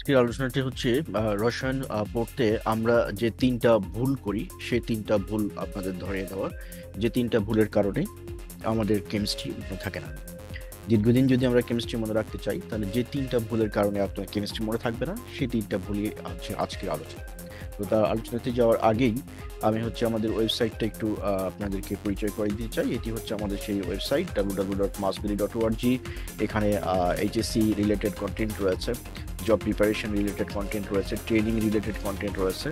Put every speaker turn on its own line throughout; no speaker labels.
আজকের আলোচনাটি হচ্ছে রসায়ন পড়তে আমরা যে তিনটা ভুল করি সেই তিনটা ভুল আপনাদের ধরিয়ে দেওয়ার, যে তিনটা ভুলের কারণে আমাদের কেমিস্ট্রি মনে থাকে না। দীর্ঘদিন যদি আমরা কেমিস্ট্রি মনে রাখতে চাই, তাহলে যে তিনটা ভুলের কারণে আপনার কেমিস্ট্রি মনে থাকবে না সেই তিনটা ভুলই হচ্ছে আজকের আলোচনা। তো তার আলোচনাতে যাওয়ার আগেই আমি হচ্ছে আমাদের ওয়েবসাইটটা একটু আপনাদেরকে পরিচয় করে দিতে চাই। এটি হচ্ছে আমাদের সেই ওয়েবসাইট www.massbili.org। এখানে এইচএসসি রিলেটেড কন্টেন্ট রয়েছে, জব প্রিপারেশন রিলেটেড কন্টেন্ট রয়েছে, ট্রেনিং রিলেটেড কন্টেন্ট রয়েছে,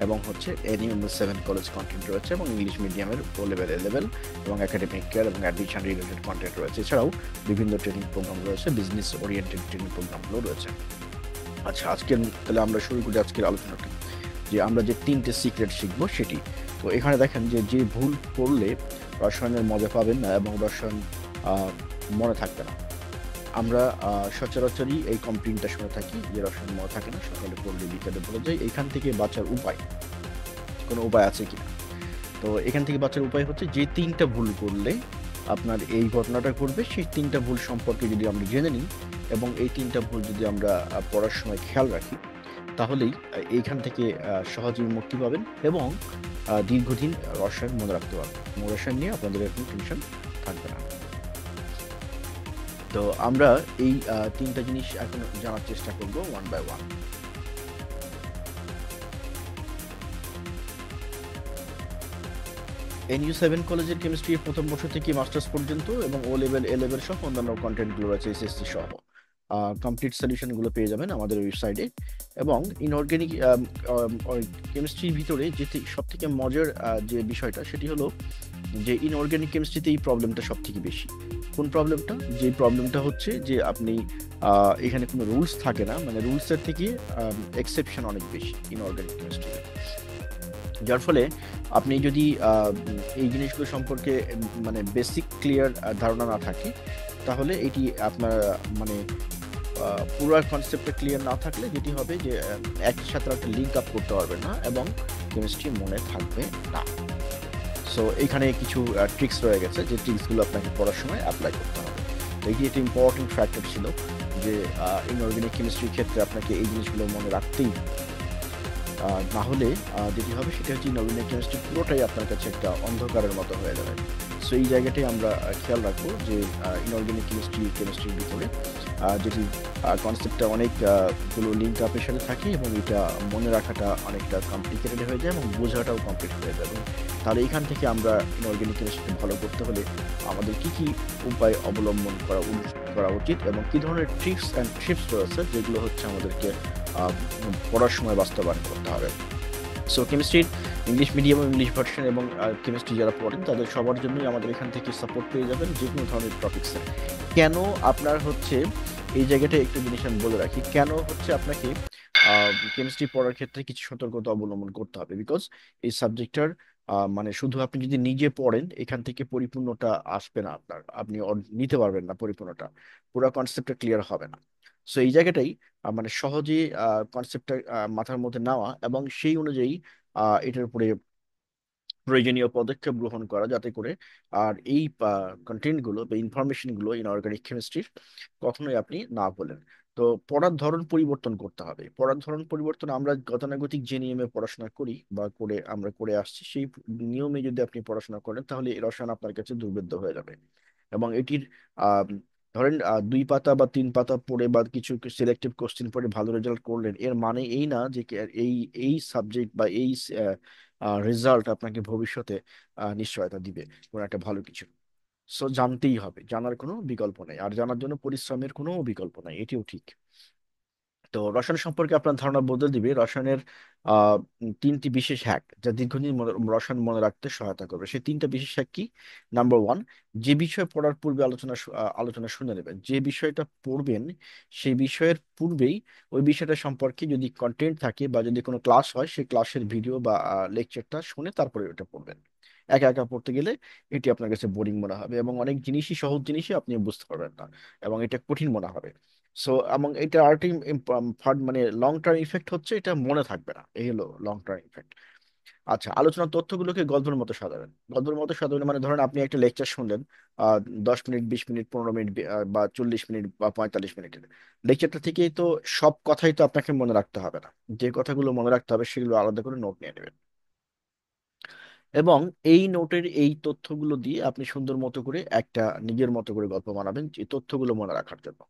এবং হচ্ছে এনইউ-7 কলেজ কন্টেন্ট রয়েছে, এবং ইংলিশ মিডিয়ামের ও লেভেল এ লেভেল এবং একাডেমিক কেয়ার এবং অ্যাডমিশন রিলেটেড কন্টেন্ট রয়েছে। এছাড়াও বিভিন্ন ট্রেনিং প্রোগ্রাম রয়েছে, বিজনেস ওরিয়েন্টেড ট্রেনিং প্রোগ্রামগুলো রয়েছে। আচ্ছা, আজকের তাহলে আমরা শুরু করি আজকের আলোচনাটা, যে আমরা যে তিনটে সিক্রেট শিখবো সেটি। তো এখানে দেখেন যে যে ভুল করলে রসায়নের মজা পাবেন না এবং রসায়ন আহ, মনে থাকবে না। আমরা সচরাচরই এই কমপ্লেইনটা শুনে থাকি যে রসায়ন মনে থাকে না, সকালে পড়লে বিকালে ভুলে যায়। এখান থেকে বাঁচার উপায়, কোনো উপায় আছে কিনা? তো এখান থেকে বাঁচার উপায় হচ্ছে যে তিনটা ভুল করলে আপনার এই ঘটনাটা ঘটবে, সেই তিনটা ভুল সম্পর্কে যদি আমরা জেনে নিই এবং এই তিনটা ভুল যদি আমরা পড়ার সময় খেয়াল রাখি, তাহলেই এইখান থেকে সহজেই মুক্তি পাবেন এবং দীর্ঘদিন রসায়ন মনে রাখতে পারবেন। রসায়ন নিয়ে আপনাদের এরকম টেনশন থাকবে না। তো আমরা এই তিনটা জিনিস এখন জানার চেষ্টা করব ওয়ান বাই ওয়ান। NU-7 কলেজের কেমিস্ট্রি প্রথম বর্ষ থেকে মাস্টার্স পর্যন্ত এবং ও লেভেল এ লেভেল সহ অন্যান্য কন্টেন্টগুলো রয়েছে, এসএসসি সহ কমপ্লিট সলিউশনগুলো পেয়ে যাবেন আমাদের ওয়েবসাইটে। এবং ইনঅর্গ্যানিক কেমিস্ট্রির ভিতরে যে সব থেকে মজার যে বিষয়টা, সেটি হলো যে ইনঅর্গ্যানিক কেমিস্ট্রিতে এই প্রবলেমটা সব থেকে বেশি। কোন প্রবলেমটা? যে প্রবলেমটা হচ্ছে যে আপনি এখানে কোনো রুলস থাকে না, মানে রুলসের থেকে এক্সেপশন অনেক বেশি ইনঅর্গ্যানিক কেমিস্ট্রিতে। যার ফলে আপনি যদি এই জিনিসগুলো সম্পর্কে মানে বেসিক ক্লিয়ার ধারণা না থাকে, তাহলে এটি আপনার মানে পুরো কনসেপ্টটা ক্লিয়ার না থাকলে যেটি হবে যে একই সাথে একটা লিঙ্ক আপ করতে পারবেন না এবং কেমিস্ট্রি মনে থাকবে না। সো এইখানে কিছু ট্রিক্স রয়ে গেছে, যে ট্রিক্সগুলো আপনাকে পড়ার সময় অ্যাপ্লাই করতে হবে। তো এটি একটি ইম্পর্টেন্ট ফ্যাক্টর ছিল যে ইনঅর্গানিক কেমিস্ট্রির ক্ষেত্রে আপনাকে এই জিনিসগুলো মনে রাখতেই হবে। না হলে যেটি হবে সেটা হচ্ছে ইনঅর্গানিক কেমিস্ট্রি পুরোটাই আপনার কাছে একটা অন্ধকারের মতো হয়ে যাবে। সো এই জায়গাটাই আমরা খেয়াল রাখবো যে ইনঅর্গানিক কেমিস্ট্রির ভিতরে যেটি কনসেপ্টটা অনেক গুলো লিঙ্ক আপের সাথে থাকে এবং এটা মনে রাখাটা অনেকটা কমপ্লিকেটেড হয়ে যায় এবং বোঝাটাও কমপ্লিট হয়ে যাবে। তাহলে এখান থেকে আমরা ইনঅর্গানিক কেমিস্ট্রি ভালো করতে হলে আমাদের কি কি উপায় অবলম্বন করা উচিত এবং কি ধরনের ট্রিক্স অ্যান্ড টিপস রয়েছে যেগুলো হচ্ছে আমাদেরকে আহ, পড়ার সময় বাস্তবায়ন করতে হবে। সো কেমিস্ট্রির ইংলিশ মিডিয়াম ইংলিশ ভার্সন এবং কেমিস্ট্রি যারা পড়েন তাদের সবার জন্যই আমাদের এখান থেকে সাপোর্ট পেয়ে যাবেন যে কোনো ধরনের টপিক্সে। কেন আপনার হচ্ছে এই জায়গাটা একটু জিনিস আমি বলে রাখি, কেন হচ্ছে আপনাকে কেমিস্ট্রি পড়ার ক্ষেত্রে কিছু সতর্কতা অবলম্বন করতে হবে। বিকজ এই সাবজেক্টটার মানে শুধু আপনি যদি নিজে পড়েন এখান থেকে পরিপূর্ণটা আসবে না, আপনার আপনি নিতে পারবেন না পরিপূর্ণটা, পুরো কনসেপ্টটা ক্লিয়ার হবে না। সো এই জায়গাটাই মানে সহজে কনসেপ্টটা মাথার মধ্যে নেওয়া এবং সেই অনুযায়ী এটার উপরে প্রয়োজনীয় পদক্ষেপ গ্রহণ করা, যাতে করে আর এই কন্টেন্ট গুলো বা ইনফরমেশন গুলো ইনঅর্গানিক কেমিস্ট্রির কখনোই আপনি না বলেন। তো পড়ার ধরন পরিবর্তন করতে হবে। পড়ার ধরন পরিবর্তন, আমরা গতানুগতিক যে নিয়মে পড়াশোনা করি বা আমরা করে আসছি সেই নিয়মে যদি আপনি পড়াশোনা করেন, তাহলে এই রসায়ন আপনার কাছে দুর্বেদ্য হয়ে যাবে। এবং এটির আহ, ধরেন 2 পাতা বা 3 পাতা পড়ে বা কিছু সিলেক্টিভ কোশ্চেন পড়ে ভালো রেজাল্ট করলেন, এর মানে এই না যে এই এই সাবজেক্ট বা এই রেজাল্ট আপনাকে ভবিষ্যতে নিশ্চয়তা দিবে কোনো একটা ভালো কিছু। সো জানতেই হবে, জানার কোনো বিকল্প নেই, আর জানার জন্য পরিশ্রমের কোনো বিকল্প নাই, এটিও ঠিক। তো রসায়ন সম্পর্কে আপনার ধারণা বদলে দিবে রসায়নের 3টি বিশেষ হ্যাক, যা দীর্ঘদিন রসায়ন মনে রাখতে সহায়তা করবে। সেই 3টা বিশেষ হ্যাক কি? নাম্বার ওয়ান, যে বিষয় পড়ার পূর্বে আলোচনা শুনে নেবেন। যে বিষয়টা পড়বেন সেই বিষয়ের পূর্বেই ওই বিষয়টা সম্পর্কে যদি কন্টেন্ট থাকে বা যদি কোনো ক্লাস হয়, সেই ক্লাসের ভিডিও বা লেকচারটা শুনে তারপরে ওটা পড়বেন। একা একা পড়তে গেলে এটি আপনার কাছে বোরিং মনে হবে এবং অনেক জিনিসই, সহজ জিনিসই আপনি বুঝতে পারবেন না এবং এটা কঠিন মনে হবে। সো এবং এটা আরেকটি মানে লং টার্ম ইফেক্ট হচ্ছে, এটা মনে থাকবে না, এই হলো লং টার্ম ইফেক্ট। আচ্ছা, আলোচনার তথ্যগুলোকে গল্পের মতো সাজাবেন। গল্পের মতো সাজাবেন মানে ধরেন আপনি একটা লেকচার শুনলেন, 10 মিনিট, 20 মিনিট, 15 মিনিট, বা 40 মিনিট বা 45 মিনিটের লেকচারটা থেকেই তো সব কথাই তো আপনাকে মনে রাখতে হবে না। যে কথাগুলো মনে রাখতে হবে সেগুলো আলাদা করে নোট নিয়ে নেবেন, এবং এই নোটের এই তথ্যগুলো দিয়ে আপনি সুন্দর মতো করে একটা নিজের মতো করে গল্প বানাবেন এই তথ্যগুলো মনে রাখার জন্য।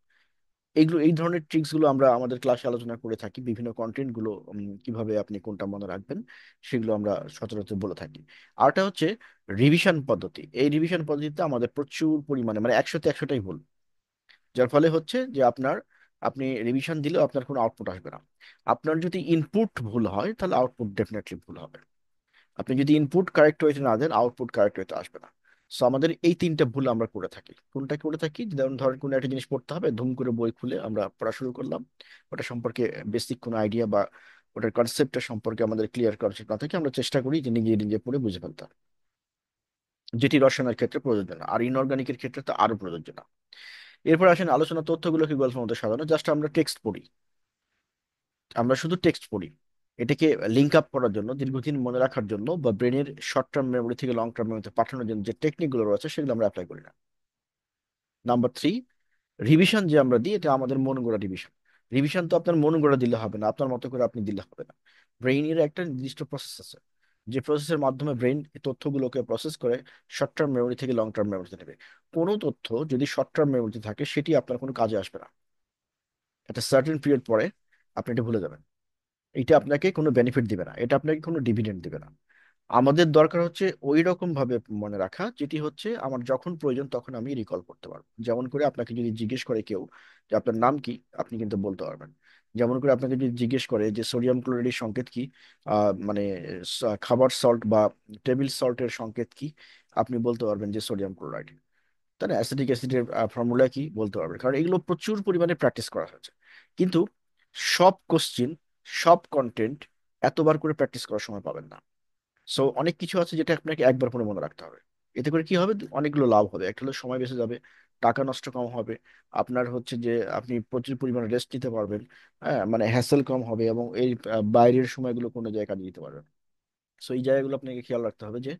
এইগুলো, এই ধরনের ট্রিক্স গুলো আমরা আমাদের ক্লাসে আলোচনা করে থাকি। বিভিন্ন কন্টেন্ট গুলো কিভাবে আপনি কোনটা মনে রাখবেন সেগুলো আমরা সচরাচর বলে থাকি। আরটা হচ্ছে রিভিশন পদ্ধতি। এই রিভিশন পদ্ধতিতে আমাদের প্রচুর পরিমাণে মানে 100-তে 100টাই ভুল, যার ফলে হচ্ছে যে আপনি রিভিশন দিলেও আপনার কোনো আউটপুট আসবে না। আপনার যদি ইনপুট ভুল হয় তাহলে আউটপুট ডেফিনেটলি ভুল হবে। আপনি যদি ইনপুট কারেক্ট ওয়েতে না দেন আউটপুট কারেক্ট ওয়েতে আসবে না। সো আমাদের এই তিনটা ভুল আমরা করে থাকি। কোনটা করে থাকি, যেমন ধরেন কোনো একটা জিনিস পড়তে হবে, ধুম করে বই খুলে আমরা পড়া শুরু করলাম, ওটা সম্পর্কে বেসিক কোনো আইডিয়া বা ওটার কনসেপ্টটা সম্পর্কে আমাদের ক্লিয়ার কনসেপ্ট না থাকে আমরা চেষ্টা করি যে নিজে নিজে পড়ে বুঝে ফেলতে, যেটি রসায়নের ক্ষেত্রে প্রযোজ্য না, আর ইনঅর্গানিকের ক্ষেত্রে তো আরো প্রযোজ্য না। এরপর আসেন আলোচনা তথ্যগুলোকে গল্পের মধ্যে সাজানো। জাস্ট আমরা টেক্সট পড়ি, আমরা শুধু টেক্সট পড়ি। এটাকে লিঙ্ক আপ করার জন্য, দীর্ঘদিন মনে রাখার জন্য, বা ব্রেনের শর্ট টার্ম মেমোরি থেকে লং টার্ম মেমোরিতে পাঠানোর জন্য যে টেকনিকগুলো রয়েছে সেগুলো আমরা অ্যাপ্লাই করি না। নাম্বার থ্রি, রিভিশন যে আমরা দিই এটা আমাদের মন গড়া রিভিশন। রিভিশন তো আপনার মন গড়া দিলে হবে না, আপনার মতো করে আপনি দিলে হবে না। ব্রেইনের একটা নির্দিষ্ট প্রসেস আছে, যে প্রসেসের মাধ্যমে ব্রেন এই তথ্যগুলোকে প্রসেস করে শর্ট টার্ম মেমোরি থেকে লং টার্ম মেমোরিতে নেবে। কোনো তথ্য যদি শর্ট টার্ম মেমোরিতে থাকে সেটি আপনার কোনো কাজে আসবে না। একটা সার্টেন পিরিয়ড পরে আপনি এটা ভুলে যাবেন। এটা আপনাকে কোনো বেনিফিট দিবে না, এটা আপনাকে কোনো ডিভিডেন্ড দিবে না। আমাদের দরকার হচ্ছে ওই রকম ভাবে মনে রাখা যেটি হচ্ছে আমার যখন প্রয়োজন তখন আমি রিকল করতে পারবো। যেমন করে আপনাকে যদি জিজ্ঞেস করে কেউ যে আপনার নাম কি, আপনি কিন্তু বলতে পারবেন। যেমন করে আপনাকে যদি জিজ্ঞেস করে যে সোডিয়াম ক্লোরাইডের সংকেত কি, মানে খাবার সল্ট বা টেবিল সল্টের সংকেত কি, আপনি বলতে পারবেন যে সোডিয়াম ক্লোরাইড। তাই না? অ্যাসিটিক অ্যাসিডের ফর্মুলা কি বলতে পারবেন, কারণ এগুলো প্রচুর পরিমাণে প্র্যাকটিস করা হয়েছে। কিন্তু সব কোশ্চিন, সব কন্টেন্ট এতবার করে প্র্যাকটিস করার সময় পাবেন না। সো অনেক কিছু আছে যেটা আপনাকে একবার করে মনে রাখতে হবে। এতে করে কি হবে, অনেকগুলো লাভ হবে। একটা হলো সময় বেঁচে যাবে, টাকা নষ্ট কম হবে, আপনার হচ্ছে যে আপনি প্রচুর পরিমাণে রেস্ট নিতে পারবেন, হ্যাঁ মানে হ্যাসেল কম হবে, এবং এই বাইরের সময়গুলো কোনো জায়গায় কাজে দিতে পারবেন। সো এই জায়গাগুলো আপনাকে খেয়াল রাখতে হবে যে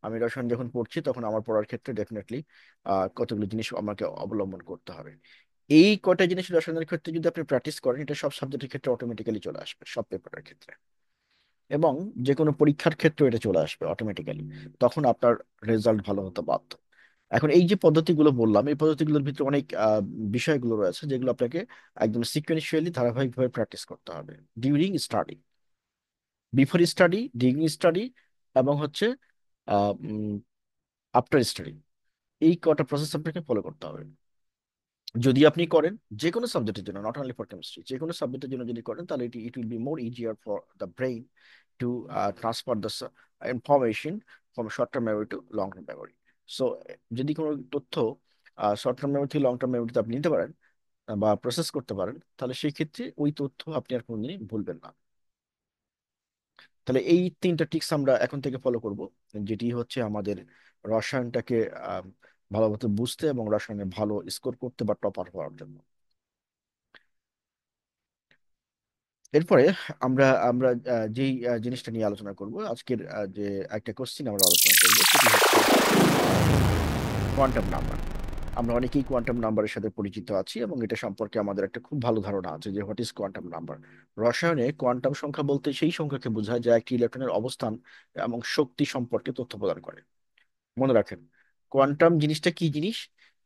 আমি রসায়ন যখন পড়ছি তখন আমার পড়ার ক্ষেত্রে ডেফিনেটলি কতগুলো জিনিস আমাকে অবলম্বন করতে হবে। এই কয়টা জিনিস রসায়নের ক্ষেত্রে যদি আপনি প্র্যাকটিস করেন এটা সব সাবজেক্টের ক্ষেত্রে অটোমেটিক্যালি চলে আসবে, সব পেপারের ক্ষেত্রে, এবং যে কোনো পরীক্ষার ক্ষেত্রে এটা চলে আসবে অটোমেটিক্যালি। তখন আপনার রেজাল্ট ভালো হতে বাধ্য। এখন এই যে পদ্ধতিগুলো বললাম এই পদ্ধতিগুলোর ভিতরে অনেক বিষয়গুলো রয়েছে যেগুলো আপনাকে একদম সিকোয়েন্সিয়ালি ধারাবাহিকভাবে প্র্যাকটিস করতে হবে। During study, before study, during study, এবং হচ্ছে আফটার স্টাডি, এই কটা প্রসেস আপনাকে ফলো করতে হবে। যদি আপনি করেন যে কোনো সাবজেক্টের জন্য, নট অনলি ফর কেমিস্ট্রি, যে কোনো সাবজেক্টের জন্য যদি করেন তাহলে it will be more easier for the brain to transfer the information from short term memory to long term memory. So যদি কোনো তথ্য শর্ট টার্ম মেমোরি থেকে লং টার্ম মেমোরিতে আপনি নিতে পারেন বা প্রসেস করতে পারেন, তাহলে সেই ক্ষেত্রে ওই তথ্য আপনি আর কোনোদিনই ভুলবেন না। তাহলে এই তিনটা টিপস আমরা এখন থেকে ফলো করব, যেটি হচ্ছে আমাদের রসায়নটাকে আহ, ভালোমতো বুঝতে এবং রসায়নে ভালো স্কোর করতে বা টপার হওয়ার জন্য। এরপরে আমরা আমরা যেই জিনিসটা নিয়ে আলোচনা করব আজকের, যে একটা কোশ্চিন আমরা আলোচনা করব সেটি হচ্ছে কোয়ান্টাম নাম্বার। আমরা অনেকেই কোয়ান্টাম নাম্বারের সাথে পরিচিত আছি এবং এটা সম্পর্কে আমাদের একটা খুব ভালো ধারণা আছে যে হোয়াট ইজ কোয়ান্টাম নাম্বার। রসায়নে কোয়ান্টাম সংখ্যা বলতে সেই সংখ্যাকে বোঝায় যা একটি ইলেকট্রনের অবস্থান এবং শক্তি সম্পর্কে তথ্য প্রদান করে। মনে রাখেন, কোয়ান্টাম জিনিসটা কি জিনিস।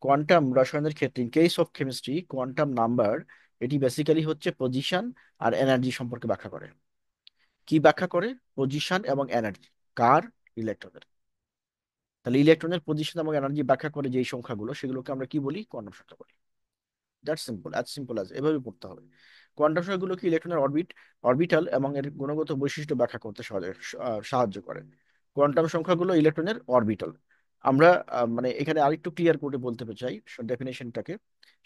কোয়ান্টাম রসায়নের ক্ষেত্রে, in case of chemistry, quantum number এটি বেসিক্যালি হচ্ছে পজিশন আর এনার্জি সম্পর্কে ব্যাখ্যা করে। কি ব্যাখ্যা করে? পজিশন এবং এনার্জি। কার? ইলেকট্রনের। তাহলে ইলেকট্রনের পজিশন এবং এনার্জি ব্যাখ্যা করে যেই সংখ্যাগুলো সেগুলোকে আমরা কি বলি? কোয়ান্টাম সংখ্যা বলি। That simple, as simple as, এভাবে পড়তে হবে। কোয়ান্টাম সংখ্যাগুলোকে ইলেকট্রনের অরবিটাল এবং এর গুণগত বৈশিষ্ট্য ব্যাখ্যা করতে সাহায্য করে। কোয়ান্টাম সংখ্যাগুলো ইলেকট্রনের অরবিটাল। আমরা মানে এখানে আরেকটু ক্লিয়ার করে বলতে চাই ডেফিনেশনটাকে।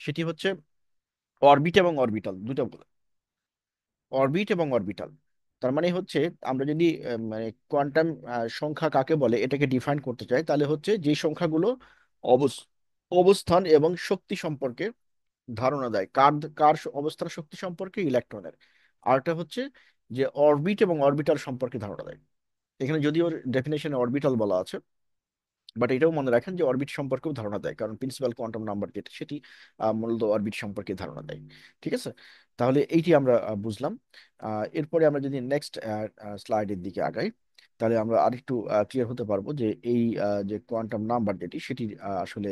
সেটি হচ্ছে অরবিট এবং অরবিটাল দুটো, অরবিট এবং অরবিটাল। তার মানে হচ্ছে আমরা যদি মানে কোয়ান্টাম সংখ্যা কাকে বলে এটাকে ডিফাইন করতে চাই তাহলে হচ্ছে যে সংখ্যাগুলো অবস- অবস্থান এবং শক্তি সম্পর্কে ধারণা দেয়। কার কার অবস্থান শক্তি সম্পর্কে? ইলেকট্রনের। আরেকটা হচ্ছে যে অরবিট এবং অরবিটাল সম্পর্কে ধারণা দেয়। এখানে যদিও ডেফিনেশনে অরবিটাল বলা আছে, বাট এটাও মনে রাখেন যে অরবিট সম্পর্কেও ধারণা দেয়, কারণ প্রিন্সিপাল কোয়ান্টাম নাম্বার যেটা সেটি মূলত অরবিট সম্পর্কে ধারণা দেয়। ঠিক আছে, তাহলে এইটি আমরা বুঝলাম। এরপরে আমরা যদি নেক্সট স্লাইডের দিকে আগাই, তাহলে আমরা আরেকটু ক্লিয়ার হতে পারবো যে এই যে কোয়ান্টাম নাম্বার যেটি সেটির আসলে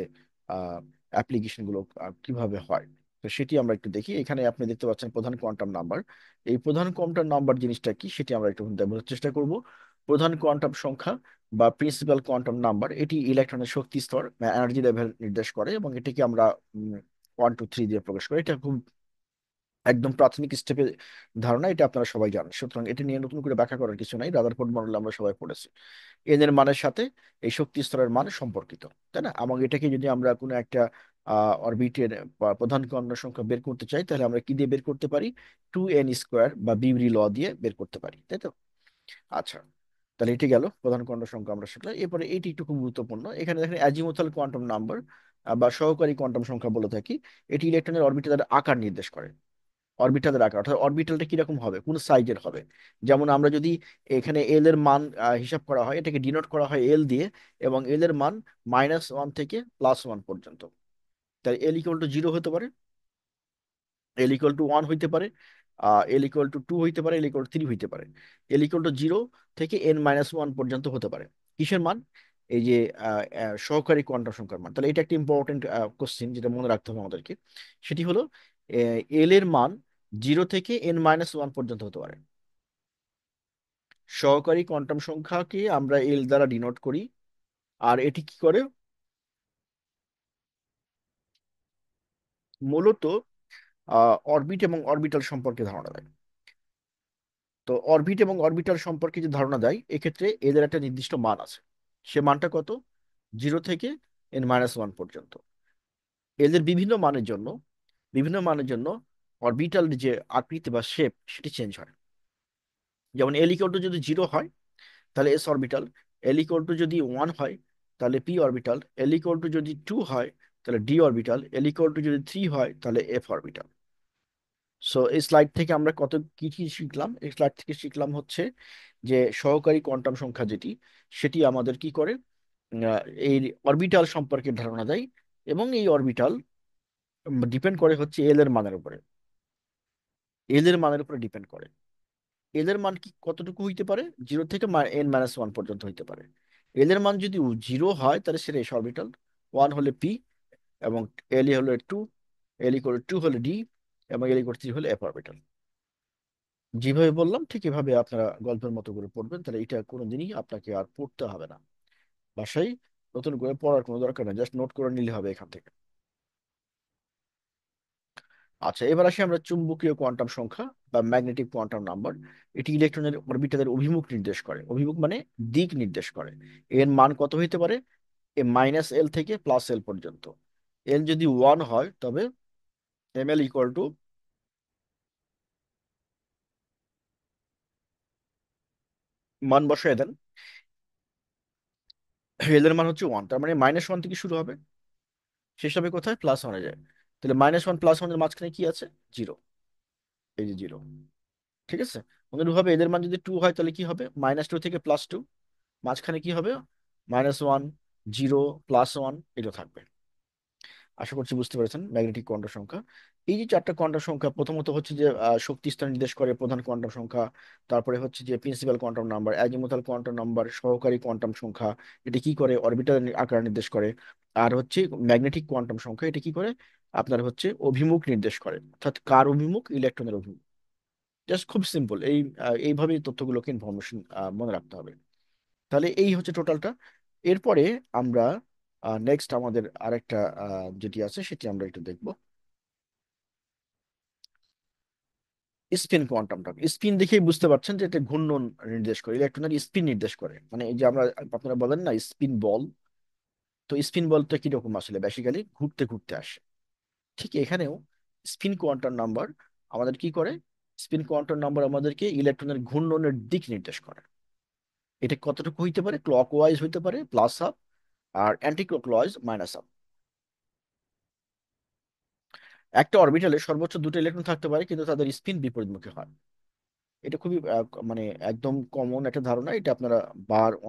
অ্যাপ্লিকেশন গুলো কিভাবে হয়। তো সেটি আমরা একটু দেখি। এখানে আপনি দেখতে পাচ্ছেন প্রধান কোয়ান্টাম নাম্বার। এই প্রধান কোয়ান্টাম নাম্বার জিনিসটা কি সেটি আমরা একটু বোঝার চেষ্টা করব। প্রধান কোয়ান্টাম সংখ্যা বা প্রিন্সিপাল কোয়ান্টাম নাম্বার এটি ইলেকট্রনের শক্তি স্তর এনার্জি লেভেল নির্দেশ করে, এবং এটিকে আমরা 1 2 3 দিয়ে প্রকাশ করি। এটা খুব একদম প্রাথমিক স্টেপে ধারণা, এটা আপনারা সবাই জানেন, সুতরাং এটি নিয়ে নতুন করে ব্যাখ্যা করার কিছু নাই। রাদারফোর্ড মডেল আমরা সবাই পড়েছি। এন এর মানের সাথে এই শক্তি স্তরের মান সম্পর্কিত, তাই না? এবং এটাকে যদি আমরা কোনো একটা অরবিটের প্রধান কোয়ান্টাম সংখ্যা বের করতে চাই, তাহলে আমরা কি দিয়ে বের করতে পারি? 2n² বা বিবরি ল দিয়ে বের করতে পারি, তাই তো? আচ্ছা, তাহলে এটি গেল প্রধান কোয়ান্টাম সংখ্যা আমরা শিখলাম। এরপরে এইটি একটু খুব গুরুত্বপূর্ণ, এখানে দেখেন অ্যাজিমুথাল কোয়ান্টাম নাম্বার বা সহকারী কোয়ান্টাম সংখ্যা বলে থাকি। এটি ইলেকট্রনের অরবিটালের আকার নির্দেশ করে। অরবিটালের আকার অর্থাৎ অরবিটালটা কিরকম হবে, কোন সাইজের হবে। যেমন আমরা যদি এখানে এল এর মান হিসাব করা হয়, এটাকে ডিনোট করা হয় এল দিয়ে, এবং এল এর মান -1 থেকে +1 পর্যন্ত। তাই L = 0 হতে পারে, L = 1 হইতে পারে, L = 2 হইতে পারে, L = 3 হইতে পারে। L = 0 থেকে n-1 পর্যন্ত হতে পারে। কিসের মান? এই যে সহকারী কোয়ান্টাম সংখ্যার মান। তাহলে এটা একটা ইম্পর্টেন্ট কোশ্চেন যেটা মনে রাখতে হবে আমাদেরকে। সেটি হলো এল এর মান 0 থেকে n-1 পর্যন্ত হতে পারে। সহকারী কোয়ান্টাম সংখ্যাকে আমরা এল দ্বারা ডিনোট করি। আর এটি কি করে? মূলত অরবিট এবং অরবিটাল সম্পর্কে ধারণা দেয়। তো অরবিট এবং অরবিটাল সম্পর্কে যে ধারণা দেয়, এক্ষেত্রে এদের একটা নির্দিষ্ট মান আছে। সে মানটা কত? 0 থেকে n-1 পর্যন্ত। এদের বিভিন্ন মানের জন্য অরবিটাল যে আকৃতি বা শেপ সেটি চেঞ্জ হয়। যেমন L = যদি 0 হয় তাহলে এস অরবিটাল, L = যদি 1 হয় তাহলে পি অরবিটাল, L = যদি 2 হয় তাহলে ডি অরবিটাল, L = যদি 3 হয় তাহলে এফ অরবিটাল। সো এই স্লাইড থেকে আমরা কত কি কি শিখলাম? এই স্লাইড থেকে শিখলাম হচ্ছে যে সহকারী কোয়ান্টাম সংখ্যা যেটি, সেটি আমাদের কি করে? এই অরবিটাল সম্পর্কে ধারণা দেয়, এবং এই অরবিটাল ডিপেন্ড করে হচ্ছে এল এর মানের উপরে। এল এর মানের উপরে ডিপেন্ড করে। এল এর মান কি কতটুকু হইতে পারে? 0 থেকে n-1 পর্যন্ত হইতে পারে। এল এর মান যদি 0 হয় তাহলে সেটা এস অরবিটাল, 1 হলে পি, এবং L হলে 2, L = 2 হলে ডি, এবং L = 3 হলে এফ অরবিটাল। যেভাবে বললাম ঠিক এভাবে আপনারা গল্পের মতো করে পড়বেন, তাহলে এটা কোনোদিনই আপনাকে আর পড়তে হবে না। বাসায় নতুন করে পড়ার কোনো দরকার নেই, জাস্ট নোট করে নিলে হবে এখান থেকে। আচ্ছা, এবার আসি আমরা চুম্বকীয় কোয়ান্টাম সংখ্যা বা ম্যাগনেটিক কোয়ান্টাম নাম্বার। এটি ইলেকট্রনের অরবিটালের অভিমুখ নির্দেশ করে। অভিমুখ মানে দিক নির্দেশ করে। এর মান কত হইতে পারে? -L থেকে +L পর্যন্ত। এল যদি 1 হয় তবে ml = মান বসায় দেন। এল এর মান হচ্ছে 1, তার মানে -1 থেকে শুরু হবে, শেষ হবে কোথায়? +1 যায়। তাহলে -1 এর মাঝখানে কি আছে? 0। এই যে 0। ঠিক আছে, অনুরূপভাবে এদের মান যদি 2 হয় তাহলে কি হবে? -2 থেকে +2, মাঝখানে কি হবে? -1, 0, +1, এটা থাকবে। আশা করছি বুঝতে পেরেছেন ম্যাগনেটিক কোয়ান্টাম সংখ্যা। এই যে চারটা কোয়ান্টাম সংখ্যা, প্রথমত হচ্ছে যে শক্তি স্তর নির্দেশ করে প্রধান কোয়ান্টাম সংখ্যা, তারপরে হচ্ছে যে principal quantum number, azimuthal quantum number, সহকারী কোয়ান্টাম সংখ্যা, এটি কি করে? অরবিটাল আকার নির্দেশ করে। আর হচ্ছে ম্যাগনেটিক কোয়ান্টাম সংখ্যা, এটি কি করে? আপনার হচ্ছে অভিমুখ নির্দেশ করে, অর্থাৎ কার অভিমুখ? ইলেকট্রনের অভিমুখ। জাস্ট খুব সিম্পল, এইভাবেই তথ্যগুলোকে ইনফরমেশন মনে রাখতে হবে। তাহলে এই হচ্ছে টোটালটা। এরপরে আমরা নেক্সট আমাদের আরেকটা যেটি আছে সেটি আমরা একটু দেখব। স্পিন কোয়ান্টামটা, স্পিন দেখেই বুঝতে পারছেন যে এটা ঘূর্ণন নির্দেশ করে, ইলেকট্রনের স্পিন নির্দেশ করে। মানে এই যে আমরা, আপনারা বলেন না স্পিন বল, তো স্পিন বলটা কিরকম? আসলে বেসিক্যালি ঘুরতে ঘুরতে আসে। ঠিক এখানেও স্পিন কোয়ান্টাম নাম্বার আমাদের কি করে? স্পিন কোয়ান্টাম নাম্বার আমাদেরকে ইলেকট্রনের ঘূর্ণনের দিক নির্দেশ করে। এটা কতটুকু হইতে পারে? ক্লকওয়াইজ হইতে পারে, +1, আর অ্যান্টি ক্লকওয়াইজ, -1। একটা অরবিটালে সর্বোচ্চ দুটো ইলেকট্রন থাকতে পারে, কিন্তু তাদের স্পিন বিপরীতমুখী হয়। এটা খুবই মানে একদম কমন একটা ধারণা। এটা আপনারা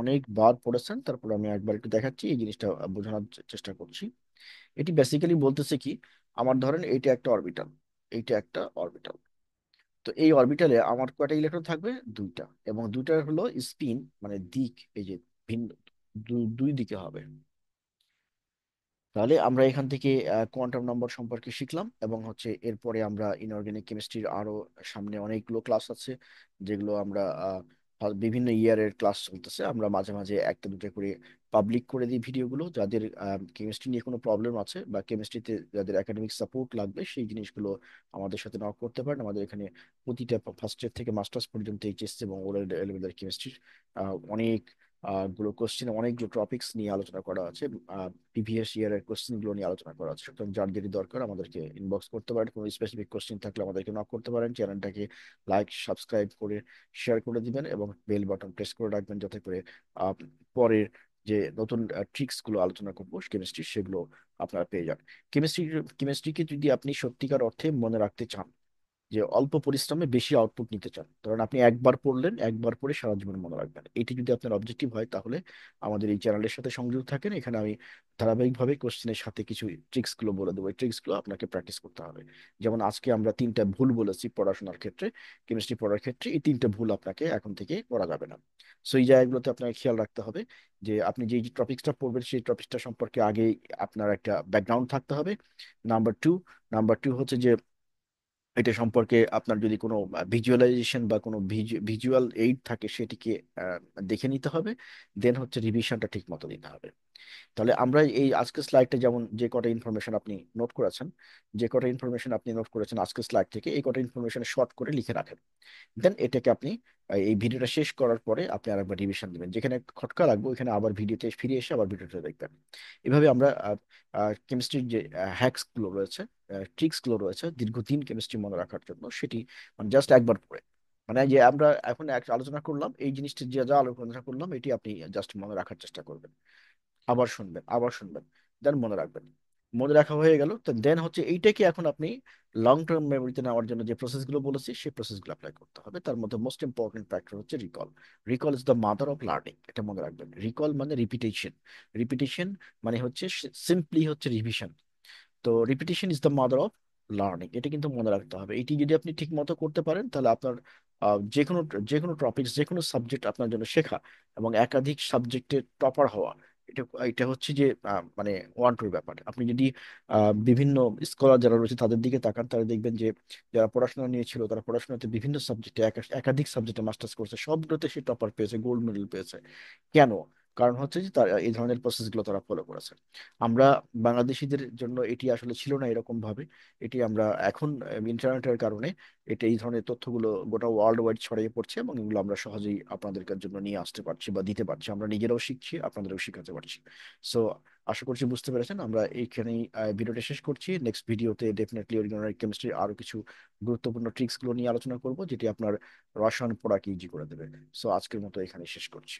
অনেকবার পড়েছেন, তারপর আমি একবার একটু দেখাচ্ছি, এই জিনিসটা বোঝানোর চেষ্টা করছি। এটি বেসিক্যালি বলতেছে কি, আমার ধরেন এইটা একটা অরবিটাল, এইটা একটা অরবিটাল। তো এই অরবিটালে আমার কয়টা ইলেকট্রন থাকবে? দুইটা। এবং দুইটার হলো স্পিন, মানে দিক, এই যে ভিন্ন, দুই দিকে হবে। তাহলে আমরা এখান থেকে কোয়ান্টাম নাম্বার সম্পর্কে শিখলাম, এবং হচ্ছে এরপরে আমরা ইনঅর্গানিক কেমিস্ট্রির আরো সামনে অনেকগুলো ক্লাস আছে, যেগুলো আমরা বিভিন্ন ইয়ারের ক্লাস চলতেছে। আমরা মাঝে মাঝে একটা দুটো করে পাবলিক করে দিই ভিডিওগুলো, যাদের কেমিস্ট্রি নিয়ে কোনো প্রবলেম আছে বা কেমিস্ট্রিতে যাদের একাডেমিক সাপোর্ট লাগবে, সেই জিনিসগুলো আমাদের সাথে নক করতে পারেন। আমাদের এখানে প্রতিটা ফার্স্ট ইয়ার থেকে মাস্টার্স পর্যন্ত এইচএসসি এবং ওরাল লেভেলের কেমিস্ট্রির অনেক গুলো কোশ্চেন, অনেকগুলো টপিকস নিয়ে আলোচনা করা আছে। প্রিভিয়াস ইয়ারের কোশ্চেন গুলো নিয়ে আলোচনা করা আছে। সুতরাং যার যেটি দরকার আমাদেরকে ইনবক্স করতে পারেন, কোনো স্পেসিফিক কোশ্চেন থাকলে আমাদেরকে নক করতে পারেন। চ্যানেলটাকে লাইক সাবস্ক্রাইব করে শেয়ার করে দিবেন, এবং বেল বাটন প্রেস করে রাখবেন, যাতে করে আহ, পরের যে নতুন ট্রিক্স গুলো আলোচনা করবো কেমিস্ট্রি, সেগুলো আপনারা পেয়ে যান। কেমিস্ট্রি কেমিস্ট্রিকে যদি আপনি সত্যিকার অর্থে মনে রাখতে চান, যে অল্প পরিশ্রমে বেশি আউটপুট নিতে চান, কারণ আপনি একবার পড়লেন, একবার পড়ে সারা জীবন মনে রাখবেন, এটি যদি আপনার অবজেক্টিভ হয়, তাহলে আমাদের এই চ্যানেলের সাথে সংযুক্ত থাকেন। এখানে আমি ধারাবাহিকভাবে কোশ্চেনের সাথে কিছু ট্রিক্স গুলো বলে দেবো। এই ট্রিক্স গুলো আপনাকে প্র্যাকটিস করতে হবে। যেমন আজকে আমরা তিনটা ভুল বলেছি পড়াশোনার ক্ষেত্রে, কেমিস্ট্রি পড়ার ক্ষেত্রে এই তিনটা ভুল আপনাকে এখন থেকে করা যাবে না। সো এই জায়গাগুলোতে আপনাকে খেয়াল রাখতে হবে, যে আপনি যে টপিক্সটা পড়বেন সেই টপিক্সটা সম্পর্কে আগে আপনার একটা ব্যাকগ্রাউন্ড থাকতে হবে। নাম্বার টু নাম্বার টু হচ্ছে যে এটা সম্পর্কে আপনার যদি কোনো ভিজুয়ালাইজেশন বা কোনো ভিজুয়াল এইড থাকে, সেটিকে আহ, দেখে নিতে হবে। দেন হচ্ছে রিভিশনটা ঠিক মতো দিতে হবে। তাহলে আমরা এই আজকের স্লাইডটা, যেমন যে কটা ইনফরমেশন আপনি নোট করেছেন, আজকের স্লাইড থেকে এই কটা ইনফরমেশন শর্ট করে লিখে রাখেন। দেন এটাকে আপনি এই ভিডিওটা শেষ করার পরে আপনি আরেকবার রিভিশন দিবেন, যেখানে খটকা লাগবে ওইখানে আবার ভিডিওতে ফিরে এসে আবার ভিডিওটা দেখবেন। এভাবে আমরা কেমিস্ট্রির যে হ্যাক্স গুলো রয়েছে, ট্রিক্স গুলো রয়েছে দীর্ঘদিন কেমিস্ট্রি মনে রাখার জন্য, সেটি মানে জাস্ট একবার পড়ে, মানে যে আমরা এখন আলোচনা করলাম, এই জিনিসটা যা যা আলোচনা করলাম, এটি আপনি জাস্ট মনে রাখার চেষ্টা করবেন। আবার শুনবেন, আবার শুনবেন, দেন মনে রাখবেন। মনে রাখা হয়ে গেল, তো দেন হচ্ছে এইটাকে এখন আপনি লং টার্ম মেমোরিতে নেওয়ার জন্য যে প্রসেসগুলো বলেছি, সেই প্রসেসগুলো অ্যাপ্লাই করতে হবে। তার মধ্যে মোস্ট ইম্পর্টেন্ট ফ্যাক্টর হচ্ছে recall. Recall is the mother of learning, এটা মনে রাখবেন। রিকল মানে রিপিটেশন, রিপিটেশন মানে হচ্ছে সিম্পলি হচ্ছে রিভিশন। তো repetition is the mother of learning, এটা কিন্তু মনে রাখতে হবে। এটি যদি আপনি ঠিক মতো করতে পারেন, তাহলে আপনার যে কোনো টপিক, যে কোনো সাবজেক্ট আপনার জন্য শেখা এবং একাধিক সাবজেক্টে টপার হওয়া, এটা এটা হচ্ছে যে মানে ওয়ান টুর ব্যাপার। আপনি যদি বিভিন্ন স্কলার যারা রয়েছে তাদের দিকে তাকান, তারা দেখবেন যে যারা পড়াশোনা নিয়েছিল, তারা পড়াশোনাতে বিভিন্ন সাবজেক্টে, একাধিক সাবজেক্টে মাস্টার্স করছে, সবগুলোতে সে টপার পেয়েছে, গোল্ড মেডেল পেয়েছে। কেন? কারণ হচ্ছে যে তারা এই ধরনের প্রসেসগুলো তারা ফলো করেছে। আমরা বাংলাদেশিদের জন্য এটি আসলে ছিল না এরকম ভাবে। এটি আমরা এখন ইন্টারনেটের কারণে এটা, এই ধরনের তথ্যগুলো গোটা ওয়ার্ল্ড ওয়াইড ছড়িয়ে পড়ছে, এবং এগুলো আমরা সহজেই আপনাদের জন্য নিয়ে আসতে পারছি বা দিতে পারছি। আমরা নিজেরাও শিখছি, আপনাদেরও শেখাতে পারছি। সো আশা করছি বুঝতে পেরেছেন। আমরা এইখানেই ভিডিওটা শেষ করছি। নেক্সট ভিডিওতে ডেফিনেটলি অর্গানিক কেমিস্ট্রি আরো কিছু গুরুত্বপূর্ণ ট্রিক্স গুলো নিয়ে আলোচনা করব, যেটি আপনার রসায়ন পড়াকে ইজি করে দেবে। সো আজকের মতো এখানে শেষ করছি।